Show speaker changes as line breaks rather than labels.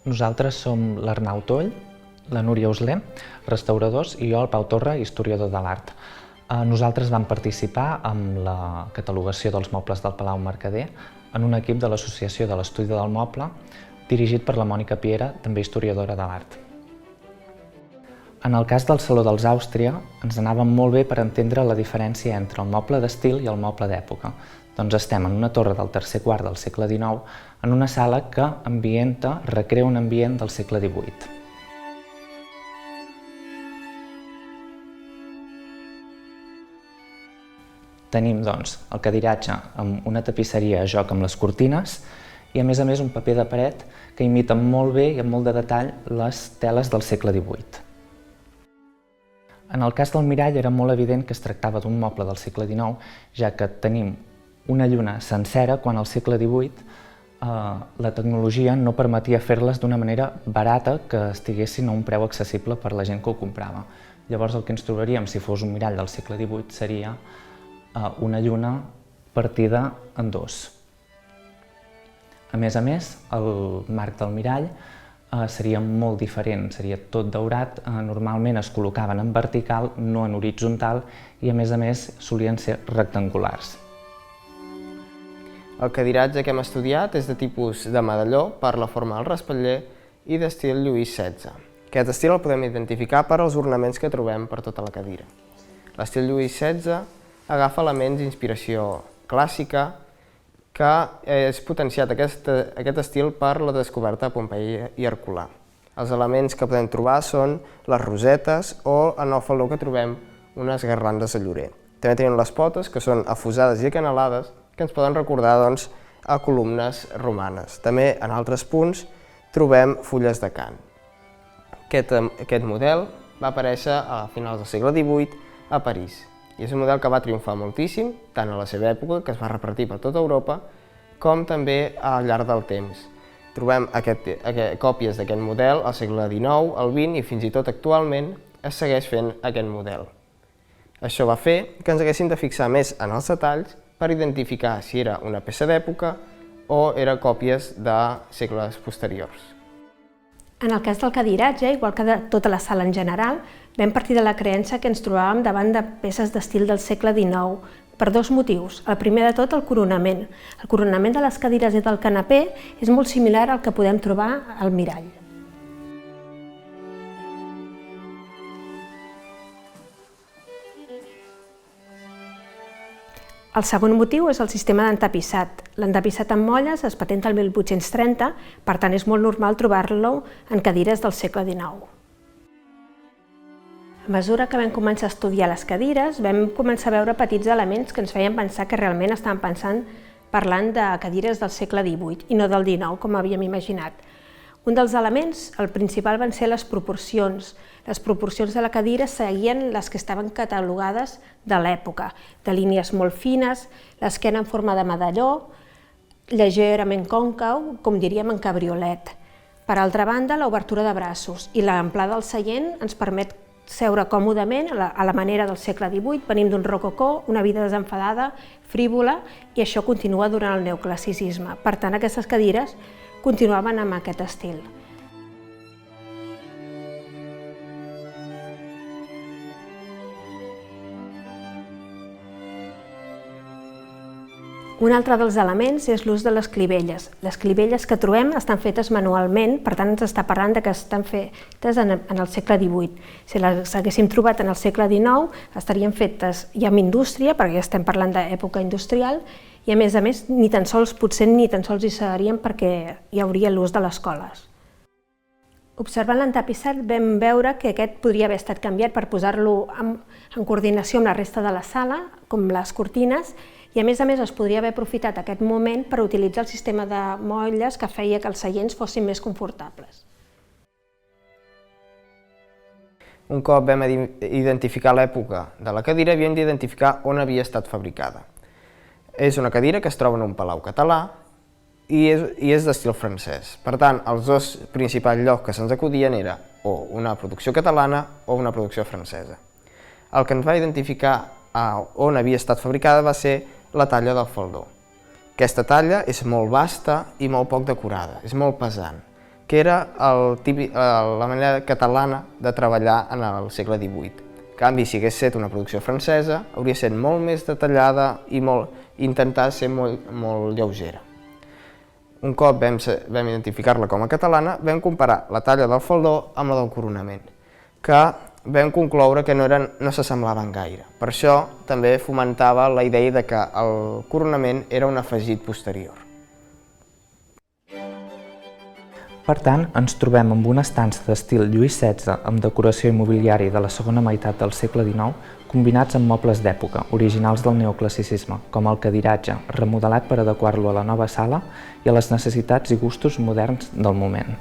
Nosaltres som l'Arnau Toll, la Núria Usler, restauradors, i jo, el Pau Torra, historiador de l'art. Nosaltres vam participar en la catalogació dels mobles del Palau Mercader en un equip de l'Associació de l'Estudi del Moble, dirigit per la Mònica Piera, també historiadora de l'art. En el cas del Saló dels Àustria, ens anava molt bé per entendre la diferència entre el moble d'estil i el moble d'època. Doncs estem en una torre del tercer quart del segle XIX, en una sala que recrea un ambient del segle XVIII. Tenim, doncs, el cadiratge amb una tapisseria a joc amb les cortines i, a més, un paper de paret que imita molt bé i amb molt de detall les teles del segle XVIII. En el cas del mirall era molt evident que es tractava d'un moble del segle XIX, ja que tenim una lluna sencera quan al segle XVIII la tecnologia no permetia fer-les d'una manera barata que estiguessin a un preu accessible per la gent que ho comprava. Llavors el que ens trobaríem si fos un mirall del segle XVIII seria una lluna partida en dos. A més, el marc del mirall seria molt diferent, seria tot daurat, normalment es col·locaven en vertical, no en horitzontal, i a més solien ser rectangulars.
El cadiratge que hem estudiat és de tipus de medalló per la forma del respatller i d'estil Lluís XVI. Aquest estil el podem identificar per als ornaments que trobem per tota la cadira. L'estil Lluís XVI agafa elements d'inspiració clàssica que és potenciat aquest estil per la descoberta de Pompeia i Herculà. Els elements que podem trobar són les rosetes o en el faló que trobem unes garlandes de llorer. També tenim les potes, que són afusades i acanalades, que ens poden recordar a columnes romanes. També en altres punts trobem fulles de cant. Aquest model va aparèixer a finals del segle XVIII a París. I és un model que va triomfar moltíssim, tant a la seva època, que es va repartir per tota Europa, com també al llarg del temps. Trobem còpies d'aquest model al segle XIX, al XX i fins i tot actualment es segueix fent aquest model. Això va fer que ens haguéssim de fixar més en els detalls per identificar si era una peça d'època o era còpies de segles posteriors.
En el cas del cadiratge, igual que de tota la sala en general, vam partir de la creença que ens trobàvem davant de peces d'estil del segle XIX per dos motius. El primer de tot, el coronament. El coronament de les cadires i del canapé és molt similar al que podem trobar al mirall. El segon motiu és el sistema d'entapissat. L'entapissat amb molles es patenta el 1830, per tant és molt normal trobar-lo en cadires del segle XIX. A mesura que vam començar a estudiar les cadires, vam començar a veure petits elements que ens feien pensar que realment estàvem parlant de cadires del segle XVIII i no del XIX, com havíem imaginat. Un dels elements, el principal, van ser les proporcions. Les proporcions de la cadira seguien les que estaven catalogades de l'època, de línies molt fines, l'esquena en forma de medalló, lleugerament còncau, com diríem en cabriolet. Per altra banda, l'obertura de braços i l'amplada del seient ens permet seure còmodament a la manera del segle XVIII. Venim d'un rococó, una vida desenfadada, frívola, i això continua durant el neoclassicisme. Per tant, aquestes cadires continuaven amb aquest estil. Un altre dels elements és l'ús de les clivelles. Les clivelles que trobem estan fetes manualment, per tant ens està parlant que estan fetes en el segle XVIII. Si les haguéssim trobat en el segle XIX, estarien fetes ja amb indústria, perquè ja estem parlant d'època industrial, i a més, potser ni tan sols hi serien perquè hi hauria l'ús de les coles. Observant l'entapissat vam veure que aquest podria haver estat canviat per posar-lo en coordinació amb la resta de la sala, com les cortines, i a més es podria haver aprofitat aquest moment per utilitzar el sistema de molles que feia que els seients fossin més confortables.
Un cop vam identificar l'època de la cadira, havíem d'identificar on havia estat fabricada. És una cadira que es troba en un palau català i és d'estil francès. Per tant, els dos principals llocs que se'ns acudien era o una producció catalana o una producció francesa. El que ens va identificar on havia estat fabricada va ser la talla del faldó. Aquesta talla és molt vasta i molt poc decorada, és molt pesant. que era la manera catalana de treballar en el segle XVIII. En canvi, si hagués estat una producció francesa, hauria estat molt més detallada i intentar ser molt lleugera. Un cop vam identificar-la com a catalana, vam comparar la talla del faldó amb la del coronament, que vam concloure que no s'assemblaven gaire. Per això també fomentava la idea de que el coronament era un afegit posterior.
Per tant, ens trobem amb una estança d'estil Lluís XVI amb decoració i mobiliari de la segona meitat del segle XIX, combinats amb mobles d'època, originals del neoclassicisme, com el cadiratge, remodelat per adequar-lo a la nova sala i a les necessitats i gustos moderns del moment.